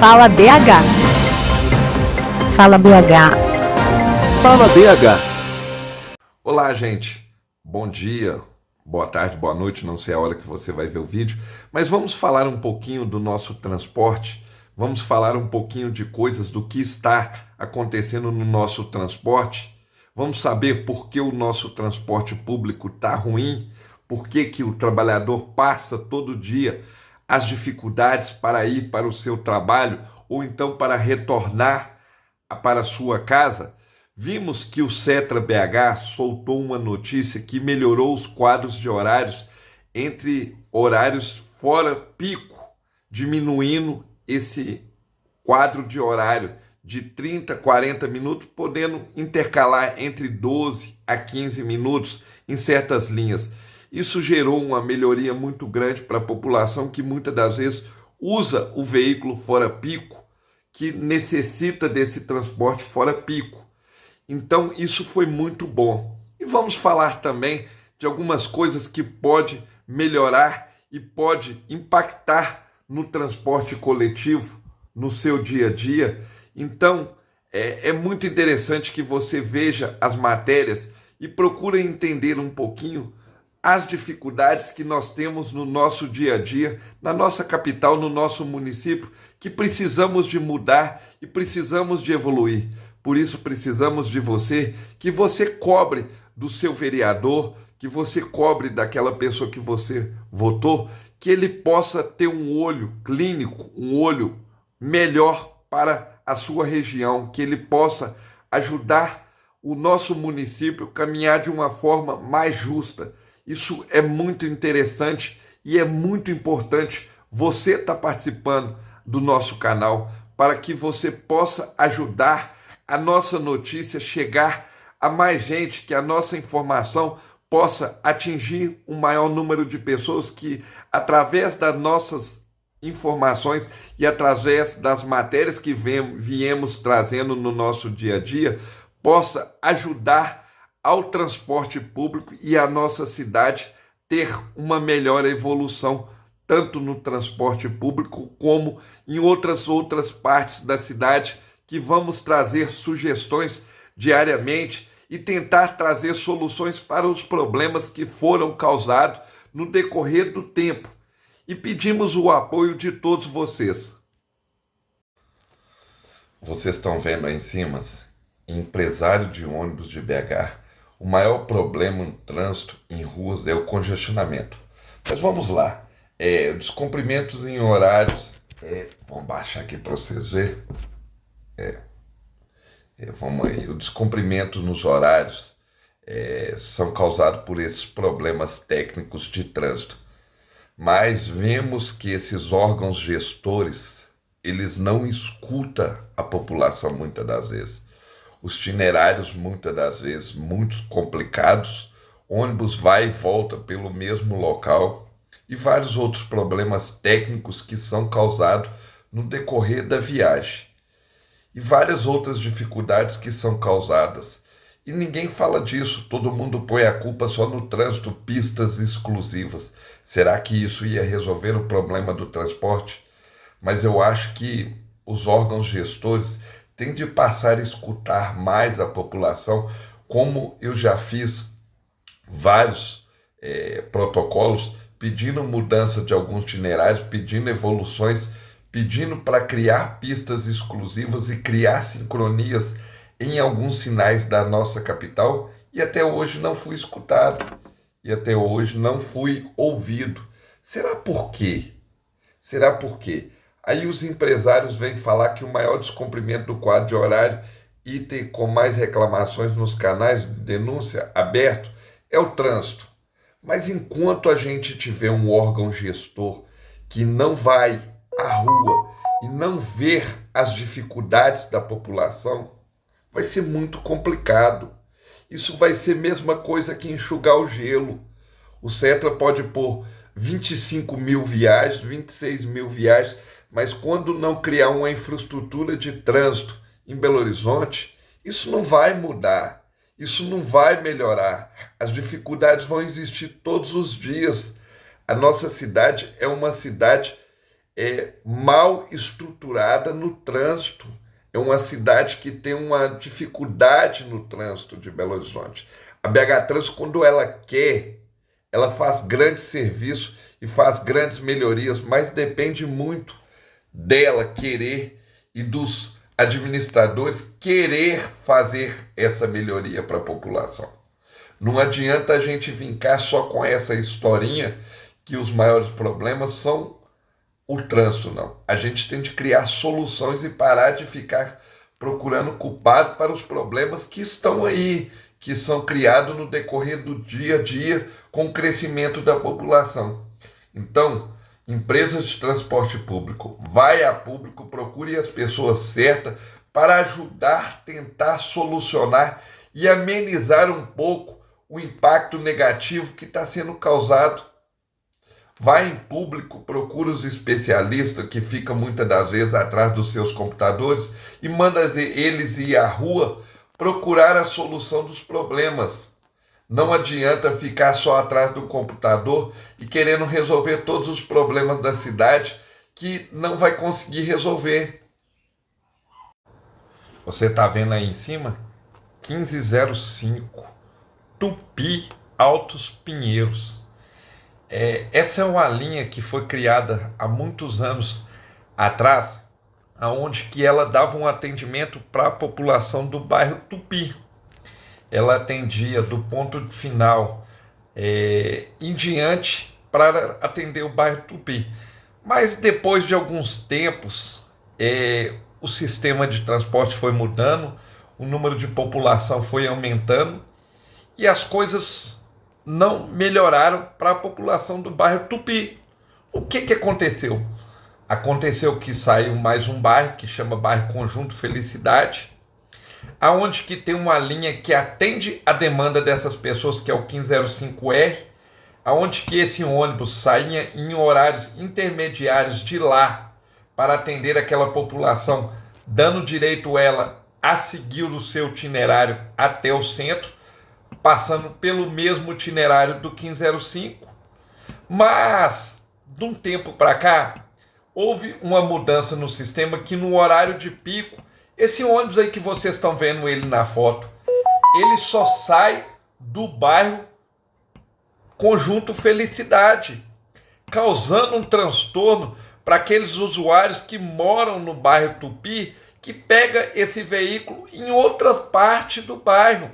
Fala BH. Fala BH. Fala BH. Olá, gente. Bom dia, boa tarde, boa noite, não sei a hora que você vai ver o vídeo, mas vamos falar um pouquinho do nosso transporte, vamos falar um pouquinho de coisas do que está acontecendo no nosso transporte, vamos saber por que o nosso transporte público está ruim, por que o trabalhador passa todo dia as dificuldades para ir para o seu trabalho ou então para retornar para a sua casa. Vimos que o Setra BH soltou uma notícia que melhorou os quadros de horários entre horários fora pico, diminuindo esse quadro de horário de 30, 40 minutos, podendo intercalar entre 12 a 15 minutos em certas linhas. Isso gerou uma melhoria muito grande para a população que muitas das vezes usa o veículo fora pico, que necessita desse transporte fora pico. Então isso foi muito bom. E vamos falar também de algumas coisas que pode melhorar e pode impactar no transporte coletivo, no seu dia a dia. Então é muito interessante que você veja as matérias e procure entender um pouquinho as dificuldades que nós temos no nosso dia a dia, na nossa capital, no nosso município, que precisamos de mudar e precisamos de evoluir. Por isso precisamos de você, que você cobre do seu vereador, que você cobre daquela pessoa que você votou, que ele possa ter um olho clínico, um olho melhor para a sua região, que ele possa ajudar o nosso município a caminhar de uma forma mais justa. Isso é muito interessante e é muito importante você estar participando do nosso canal para que você possa ajudar a nossa notícia chegar a mais gente, que a nossa informação possa atingir um maior número de pessoas que, através das nossas informações e através das matérias que viemos trazendo no nosso dia a dia, possa ajudar ao transporte público e a nossa cidade ter uma melhor evolução, tanto no transporte público como em outras partes da cidade, que vamos trazer sugestões diariamente e tentar trazer soluções para os problemas que foram causados no decorrer do tempo. E pedimos o apoio de todos vocês. Vocês estão vendo aí em cima, empresário de ônibus de BH, o maior problema no trânsito em ruas é o congestionamento. Mas vamos lá, descumprimentos em horários, vamos baixar aqui para vocês verem. Vamos aí, o descumprimento nos horários são causados por esses problemas técnicos de trânsito. Mas vemos que esses órgãos gestores, eles não escutam a população muitas das vezes. Os itinerários, muitas das vezes, muito complicados, ônibus vai e volta pelo mesmo local e vários outros problemas técnicos que são causados no decorrer da viagem. E várias outras dificuldades que são causadas. E ninguém fala disso, todo mundo põe a culpa só no trânsito, pistas exclusivas. Será que isso ia resolver o problema do transporte? Mas eu acho que os órgãos gestores têm de passar a escutar mais a população, como eu já fiz vários protocolos pedindo mudança de alguns itinerários, pedindo evoluções, pedindo para criar pistas exclusivas e criar sincronias em alguns sinais da nossa capital, e até hoje não fui escutado, e até hoje não fui ouvido. Será por quê? Será por quê? Aí os empresários vêm falar que o maior descumprimento do quadro de horário, item com mais reclamações nos canais de denúncia aberto, é o trânsito. Mas enquanto a gente tiver um órgão gestor que não vai à rua e não ver as dificuldades da população, vai ser muito complicado. Isso vai ser a mesma coisa que enxugar o gelo. O Setra pode pôr 25 mil viagens, 26 mil viagens, mas quando não criar uma infraestrutura de trânsito em Belo Horizonte, isso não vai mudar, isso não vai melhorar. As dificuldades vão existir todos os dias. A nossa cidade é uma cidade mal estruturada no trânsito. É uma cidade que tem uma dificuldade no trânsito de Belo Horizonte. A BH Trans, quando ela quer, ela faz grandes serviços e faz grandes melhorias, mas depende muito dela querer e dos administradores querer fazer essa melhoria para a população. Não adianta a gente vincar só com essa historinha que os maiores problemas são o trânsito, não. A gente tem de criar soluções e parar de ficar procurando culpado para os problemas que estão aí, que são criados no decorrer do dia a dia com o crescimento da população. Então, empresas de transporte público, vai a público, procure as pessoas certas para ajudar, tentar solucionar e amenizar um pouco o impacto negativo que está sendo causado. Vai em público, procura os especialistas que ficam muitas das vezes atrás dos seus computadores e manda eles ir à rua procurar a solução dos problemas. Não adianta ficar só atrás do computador e querendo resolver todos os problemas da cidade que não vai conseguir resolver. Você está vendo aí em cima? 1505, Tupi Altos Pinheiros. Essa é uma linha que foi criada há muitos anos atrás, onde que ela dava um atendimento para a população do bairro Tupi. Ela atendia do ponto final em diante para atender o bairro Tupi. Mas depois de alguns tempos, o sistema de transporte foi mudando, o número de população foi aumentando e as coisas não melhoraram para a população do bairro Tupi. O que aconteceu? Aconteceu que saiu mais um bairro que chama Bairro Conjunto Felicidade, aonde que tem uma linha que atende a demanda dessas pessoas, que é o 1505R, aonde que esse ônibus saía em horários intermediários de lá para atender aquela população, dando direito a ela a seguir o seu itinerário até o centro, passando pelo mesmo itinerário do 1505. Mas, de um tempo para cá, houve uma mudança no sistema que no horário de pico, esse ônibus aí que vocês estão vendo ele na foto, ele só sai do bairro Conjunto Felicidade, causando um transtorno para aqueles usuários que moram no bairro Tupi, que pega esse veículo em outra parte do bairro,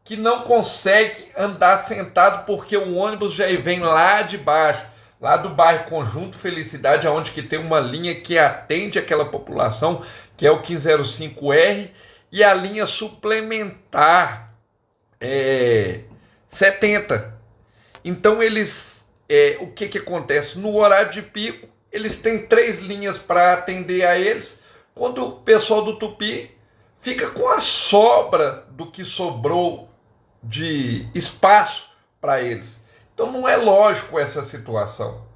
que não consegue andar sentado porque o ônibus já vem lá de baixo, lá do bairro Conjunto Felicidade, onde que tem uma linha que atende aquela população, que é o 1505R, e a linha suplementar 70. Então eles, o que acontece? No horário de pico, eles têm 3 linhas para atender a eles, quando o pessoal do Tupi fica com a sobra do que sobrou de espaço para eles. Então não é lógico essa situação.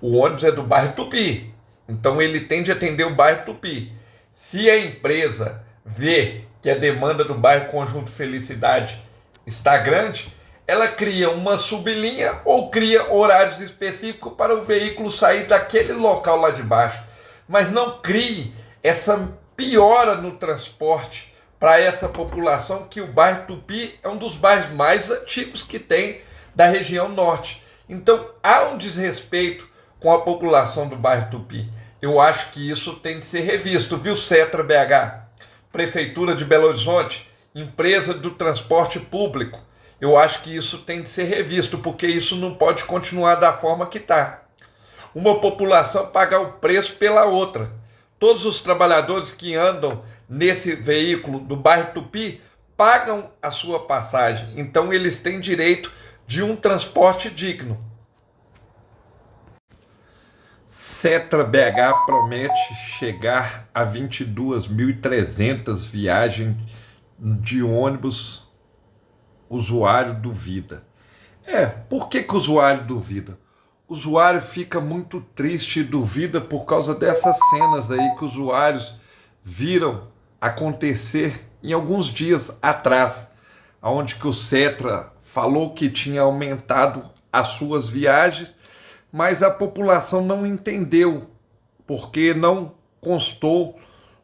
O ônibus é do bairro Tupi, então ele tem de atender o bairro Tupi. Se a empresa vê que a demanda do bairro Conjunto Felicidade está grande, ela cria uma sublinha ou cria horários específicos para o veículo sair daquele local lá de baixo. Mas não crie essa piora no transporte para essa população, que o bairro Tupi é um dos bairros mais antigos que tem da região norte. Então há um desrespeito com a população do bairro Tupi. Eu acho que isso tem de ser revisto, viu, Cetra BH? Prefeitura de Belo Horizonte, empresa do transporte público. Eu acho que isso tem de ser revisto, porque isso não pode continuar da forma que está. Uma população pagar o preço pela outra. Todos os trabalhadores que andam nesse veículo do bairro Tupi pagam a sua passagem, então eles têm direito de um transporte digno. Cetra BH promete chegar a 22.300 viagens de ônibus. Usuário duvida. Por que o usuário duvida? O usuário fica muito triste e duvida por causa dessas cenas aí que os usuários viram acontecer em alguns dias atrás, onde que o Cetra falou que tinha aumentado as suas viagens, mas a população não entendeu porque não constou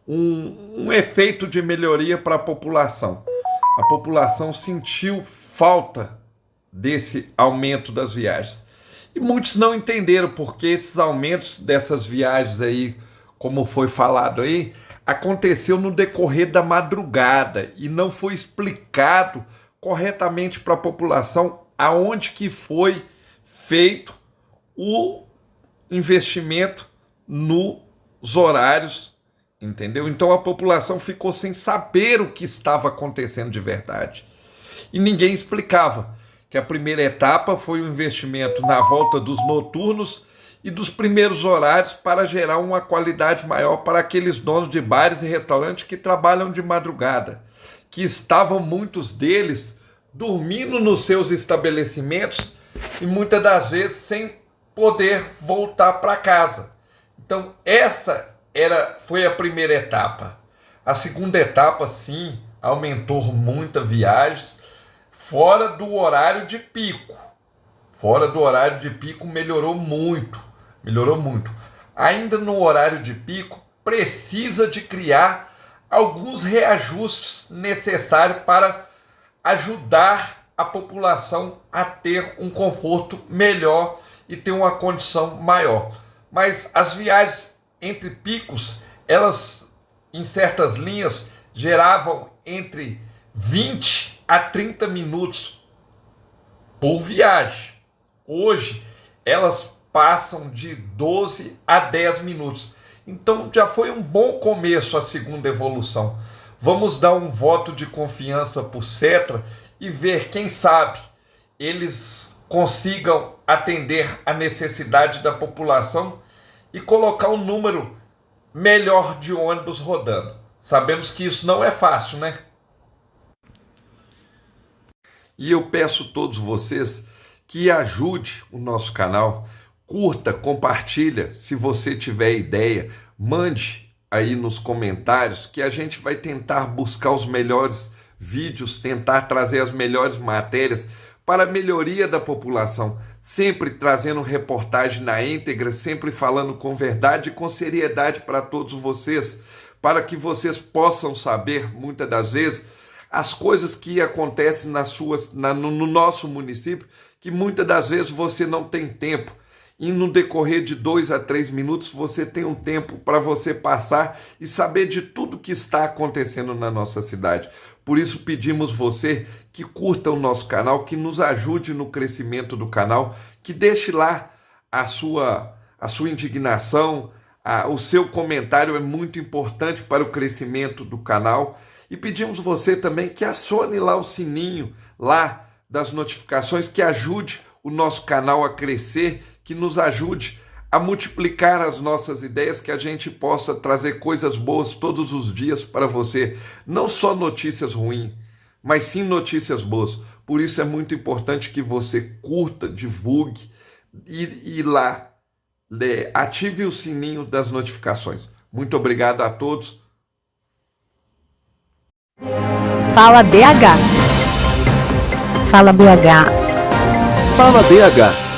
um efeito de melhoria para a população. A população sentiu falta desse aumento das viagens. E muitos não entenderam porque esses aumentos dessas viagens aí, como foi falado aí, aconteceu no decorrer da madrugada e não foi explicado corretamente para a população aonde que foi feito o investimento nos horários, entendeu? Então a população ficou sem saber o que estava acontecendo de verdade. E ninguém explicava que a primeira etapa foi o investimento na volta dos noturnos e dos primeiros horários para gerar uma qualidade maior para aqueles donos de bares e restaurantes que trabalham de madrugada, que estavam muitos deles dormindo nos seus estabelecimentos e muitas das vezes sem poder voltar para casa. Então essa foi a primeira etapa. A segunda etapa, sim, aumentou muitas viagens fora do horário de pico. Fora do horário de pico melhorou muito. Ainda no horário de pico, precisa de criar alguns reajustes necessários para ajudar a população a ter um conforto melhor e ter uma condição maior. Mas as viagens entre picos, elas em certas linhas geravam entre 20 a 30 minutos por viagem. Hoje elas passam de 12 a 10 minutos. Então já foi um bom começo a segunda evolução. Vamos dar um voto de confiança para o Setra e ver, quem sabe, eles consigam atender a necessidade da população e colocar um número melhor de ônibus rodando. Sabemos que isso não é fácil, né? E eu peço a todos vocês que ajude o nosso canal, curta, compartilha, se você tiver ideia, mande aí nos comentários que a gente vai tentar buscar os melhores vídeos, tentar trazer as melhores matérias para a melhoria da população, sempre trazendo reportagem na íntegra, sempre falando com verdade e com seriedade para todos vocês, para que vocês possam saber, muitas das vezes, as coisas que acontecem no nosso município, que muitas das vezes você não tem tempo. E no decorrer de 2 a 3 minutos você tem um tempo para você passar e saber de tudo que está acontecendo na nossa cidade. Por isso pedimos você que curta o nosso canal, que nos ajude no crescimento do canal, que deixe lá a sua indignação, o seu comentário é muito importante para o crescimento do canal. E pedimos você também que acione lá o sininho lá das notificações, que ajude o nosso canal a crescer, que nos ajude a multiplicar as nossas ideias, que a gente possa trazer coisas boas todos os dias para você. Não só notícias ruins, mas sim notícias boas. Por isso é muito importante que você curta, divulgue e lá ative o sininho das notificações. Muito obrigado a todos. Fala BH. Fala BH. Fala BH.